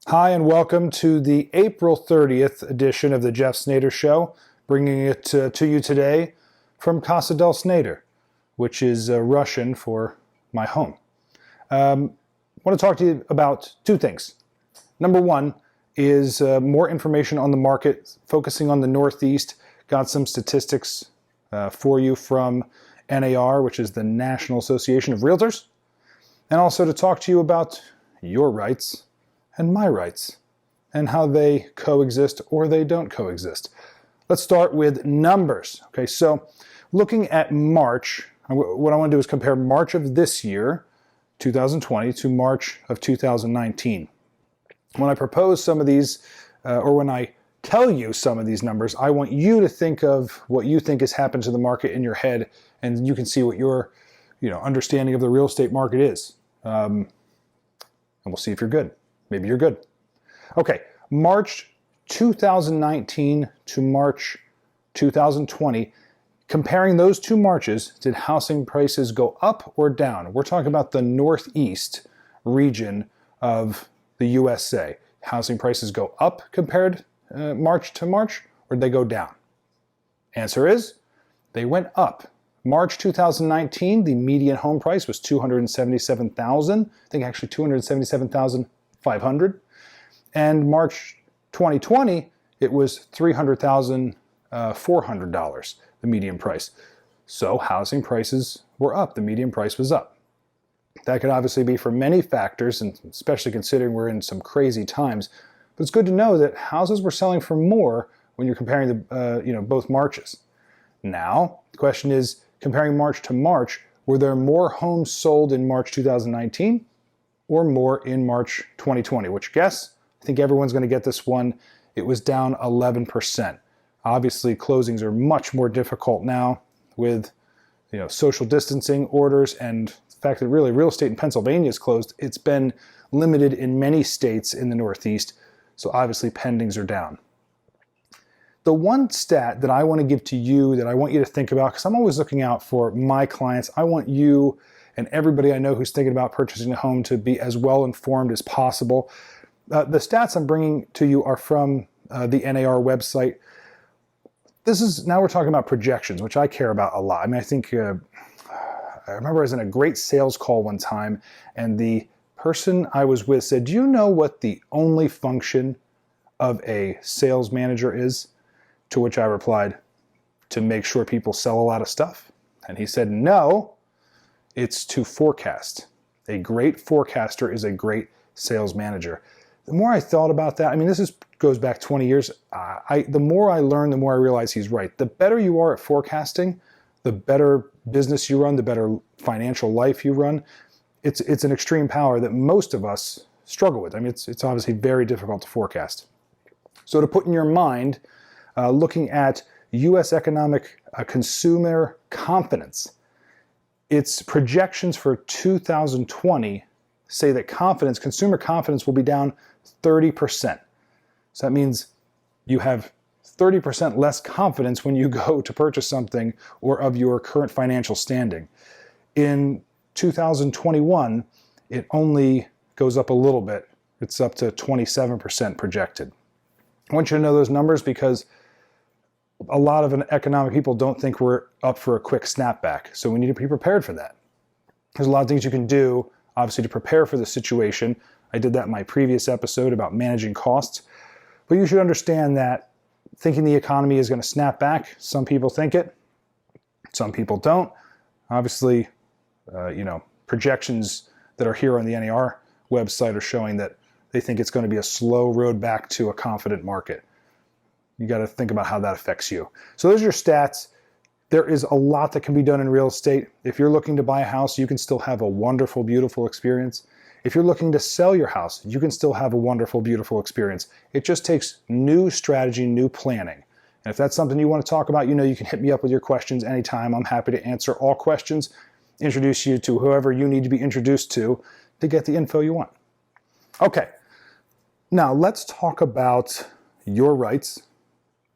Hi, and welcome to the April 30th edition of the Jeff Snader Show, bringing it to you today from Casa del Snader, which is Russian for my home. I want to talk to you about two things. Number one is more information on the market, focusing on the Northeast. Got some statistics for you from NAR, which is the National Association of Realtors, and also to talk to you about your rights and my rights, and how they coexist or they don't coexist. Let's start with numbers. Okay, so looking at March, what I want to do is compare March of this year, 2020, to March of 2019. When I propose some of these, or when I tell you some of these numbers, I want you to think of what you think has happened to the market in your head, and you can see what your understanding of the real estate market is. And we'll see if you're good. Maybe you're good. Okay, March 2019 to March 2020, comparing those two Marches, did housing prices go up or down? We're talking about the Northeast region of the USA. Housing prices go up compared March to March, or did they go down? Answer is, they went up. March 2019, the median home price was $277,000. I think actually $277,500. And March 2020, it was $300,400, the median price. So housing prices were up. The median price was up. That could obviously be for many factors, and especially considering we're in some crazy times. But it's good to know that houses were selling for more when you're comparing the both Marches. Now, the question is, comparing March to March, were there more homes sold in March 2019 or more in March 2020? Which guess? I think everyone's going to get this one. It was down 11%. Obviously, closings are much more difficult now with social distancing orders and the fact that really real estate in Pennsylvania is closed. It's been limited in many states in the Northeast, so obviously pendings are down. The one stat that I want to give to you that I want you to think about, because I'm always looking out for my clients, I want you and everybody I know who's thinking about purchasing a home to be as well informed as possible. The stats I'm bringing to you are from the NAR website. Now we're talking about projections, which I care about a lot. I mean, I think, I remember I was in a great sales call one time, and the person I was with said, "Do you know what the only function of a sales manager is?" To which I replied, "To make sure people sell a lot of stuff." And he said, "No, it's to forecast. A great forecaster is a great sales manager." The more I thought about that, I mean, goes back 20 years. The more I learned, the more I realized he's right. The better you are at forecasting, the better business you run, the better financial life you run. It's an extreme power that most of us struggle with. I mean, it's obviously very difficult to forecast. So to put in your mind, looking at U.S. economic consumer confidence, its projections for 2020 say that consumer confidence will be down 30%. So that means you have 30% less confidence when you go to purchase something or of your current financial standing. In 2021, it only goes up a little bit. It's up to 27% projected. I want you to know those numbers because a lot of economic people don't think we're up for a quick snapback. So we need to be prepared for that. There's a lot of things you can do, obviously, to prepare for the situation. I did that in my previous episode about managing costs. But you should understand that thinking the economy is going to snap back, some people think it, some people don't. Obviously, projections that are here on the NAR website are showing that they think it's going to be a slow road back to a confident market. You got to think about how that affects you. So those are your stats. There is a lot that can be done in real estate. If you're looking to buy a house, you can still have a wonderful, beautiful experience. If you're looking to sell your house, you can still have a wonderful, beautiful experience. It just takes new strategy, new planning. And if that's something you want to talk about, you can hit me up with your questions anytime. I'm happy to answer all questions, introduce you to whoever you need to be introduced to get the info you want. Okay, now let's talk about your rights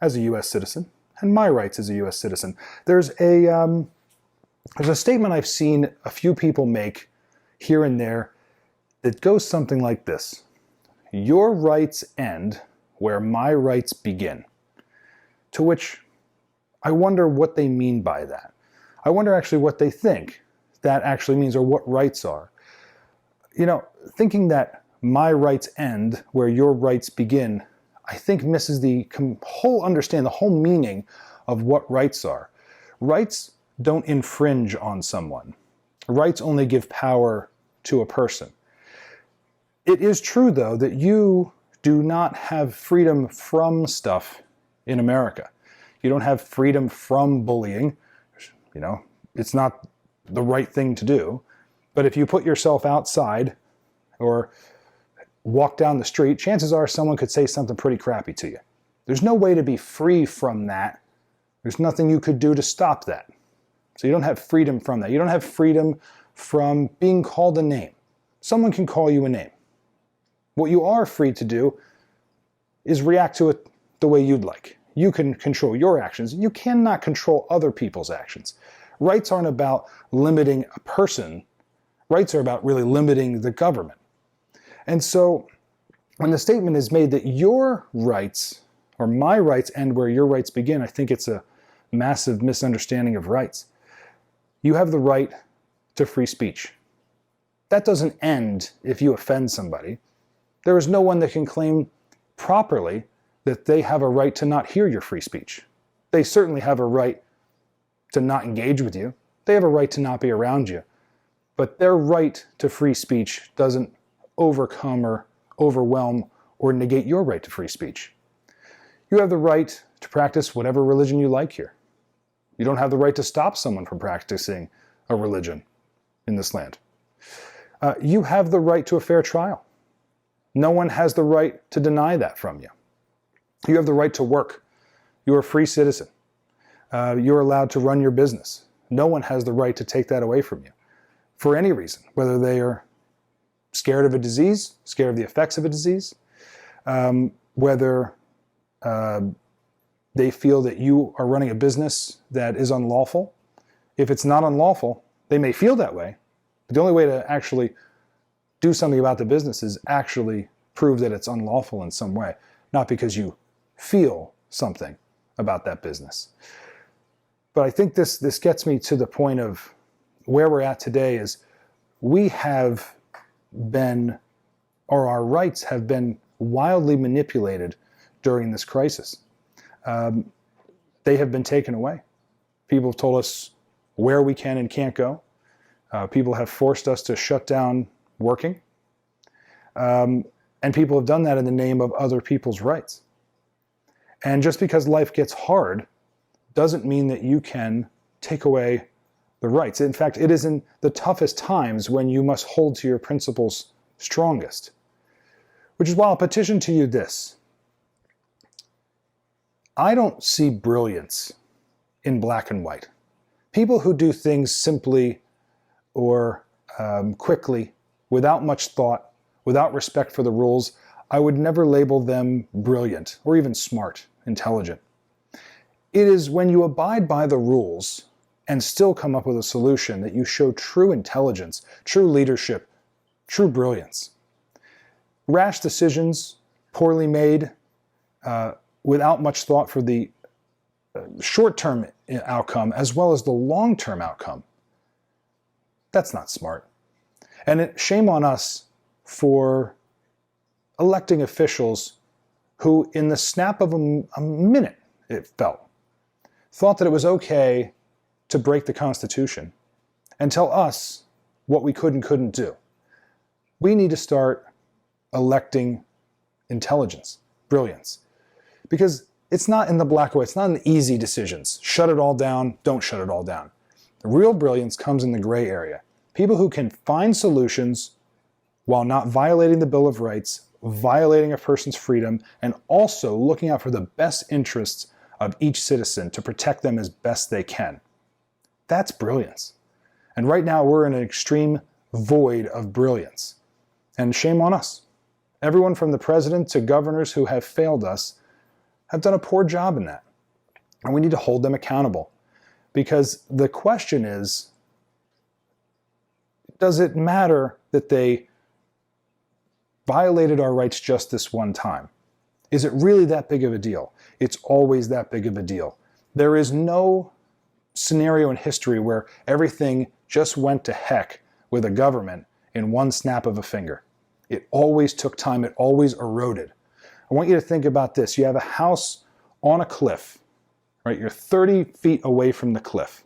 as a U.S. citizen and my rights as a U.S. citizen. There's a statement I've seen a few people make here and there that goes something like this. your rights end where my rights begin. To which I wonder what they mean by that. I wonder actually what they think that actually means, or what rights are. You know, thinking that my rights end where your rights begin, I think misses the whole understanding, the whole meaning of what rights are. Rights don't infringe on someone. Rights only give power to a person. It is true, though, that you do not have freedom from stuff in America. You don't have freedom from bullying. You know, it's not the right thing to do. But if you put yourself outside or walk down the street, chances are someone could say something pretty crappy to you. There's no way to be free from that. There's nothing you could do to stop that. So you don't have freedom from that. You don't have freedom from being called a name. Someone can call you a name. What you are free to do is react to it the way you'd like. You can control your actions. You cannot control other people's actions. Rights aren't about limiting a person. Rights are about really limiting the government. And so when the statement is made that your rights or my rights end where your rights begin, I think it's a massive misunderstanding of rights. You have the right to free speech. That doesn't end if you offend somebody. There is no one that can claim properly that they have a right to not hear your free speech. They certainly have a right to not engage with you. They have a right to not be around you. But their right to free speech doesn't overcome or overwhelm or negate your right to free speech. You have the right to practice whatever religion you like here. You don't have the right to stop someone from practicing a religion in this land. You have the right to a fair trial. No one has the right to deny that from you. You have the right to work. You're a free citizen. You're allowed to run your business. No one has the right to take that away from you for any reason, whether they are scared of a disease, scared of the effects of a disease, whether they feel that you are running a business that is unlawful. If it's not unlawful, they may feel that way, but the only way to actually do something about the business is actually prove that it's unlawful in some way, not because you feel something about that business. But I think this gets me to the point of where we're at today is we have been, or our rights have been wildly manipulated during this crisis. They have been taken away. People have told us where we can and can't go. People have forced us to shut down working. And people have done that in the name of other people's rights. And just because life gets hard doesn't mean that you can take away the rights. In fact, it is in the toughest times when you must hold to your principles strongest. Which is why I'll petition to you this. I don't see brilliance in black and white. People who do things simply or quickly, without much thought, without respect for the rules, I would never label them brilliant or even smart, intelligent. It is when you abide by the rules and still come up with a solution that you show true intelligence, true leadership, true brilliance. Rash decisions, poorly made, without much thought for the short-term outcome as well as the long-term outcome. That's not smart. And shame on us for electing officials who, in the snap of a minute, it felt, thought that it was okay to break the Constitution and tell us what we could and couldn't do. We need to start electing intelligence, brilliance, because it's not in the black and white, it's not in the easy decisions. Shut it all down, don't shut it all down. The real brilliance comes in the gray area. People who can find solutions while not violating the Bill of Rights, violating a person's freedom, and also looking out for the best interests of each citizen to protect them as best they can. That's brilliance. And right now we're in an extreme void of brilliance. And shame on us. Everyone from the president to governors who have failed us have done a poor job in that. And we need to hold them accountable. Because the question is, does it matter that they violated our rights just this one time. Is it really that big of a deal? It's always that big of a deal. There is no scenario in history where everything just went to heck with a government in one snap of a finger. It always took time. It always eroded. I want you to think about this. You have a house on a cliff, right? You're 30 feet away from the cliff.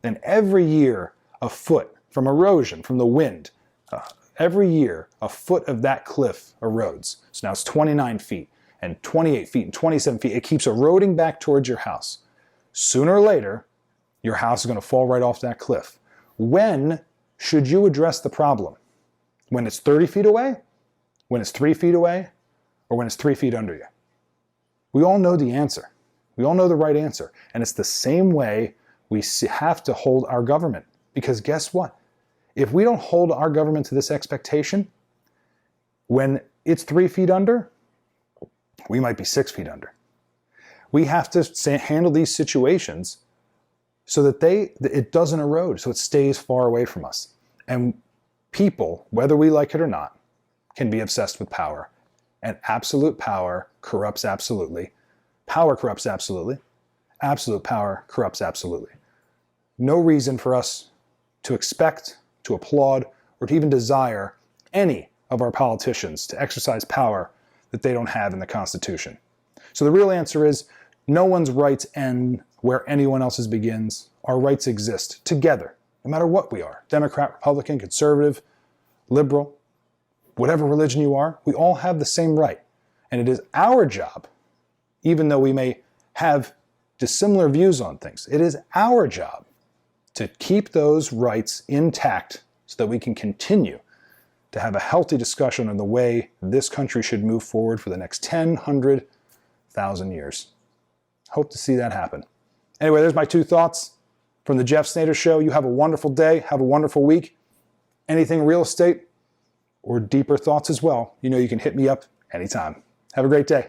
Then every year, a foot from erosion, from the wind, every year, a foot of that cliff erodes. So now it's 29 feet and 28 feet and 27 feet. It keeps eroding back towards your house. Sooner or later, your house is going to fall right off that cliff. When should you address the problem? When it's 30 feet away? When it's 3 feet away? Or when it's 3 feet under you? We all know the answer. We all know the right answer. And it's the same way we have to hold our government. Because guess what? If we don't hold our government to this expectation, when it's 3 feet under, we might be 6 feet under. We have to handle these situations so that it doesn't erode, so it stays far away from us. And people, whether we like it or not, can be obsessed with power. And absolute power corrupts absolutely. Power corrupts absolutely. Absolute power corrupts absolutely. No reason for us to expect, to applaud, or to even desire any of our politicians to exercise power that they don't have in the Constitution. So the real answer is, no one's rights end where anyone else's begins. Our rights exist together, no matter what we are. Democrat, Republican, conservative, liberal, whatever religion you are, we all have the same right. And it is our job, even though we may have dissimilar views on things, it is our job to keep those rights intact so that we can continue to have a healthy discussion on the way this country should move forward for the next 10, 100, 1,000 years. Hope to see that happen. Anyway, there's my 2 thoughts from the Jeff Snader Show. You have a wonderful day. Have a wonderful week. Anything real estate or deeper thoughts as well, you know you can hit me up anytime. Have a great day.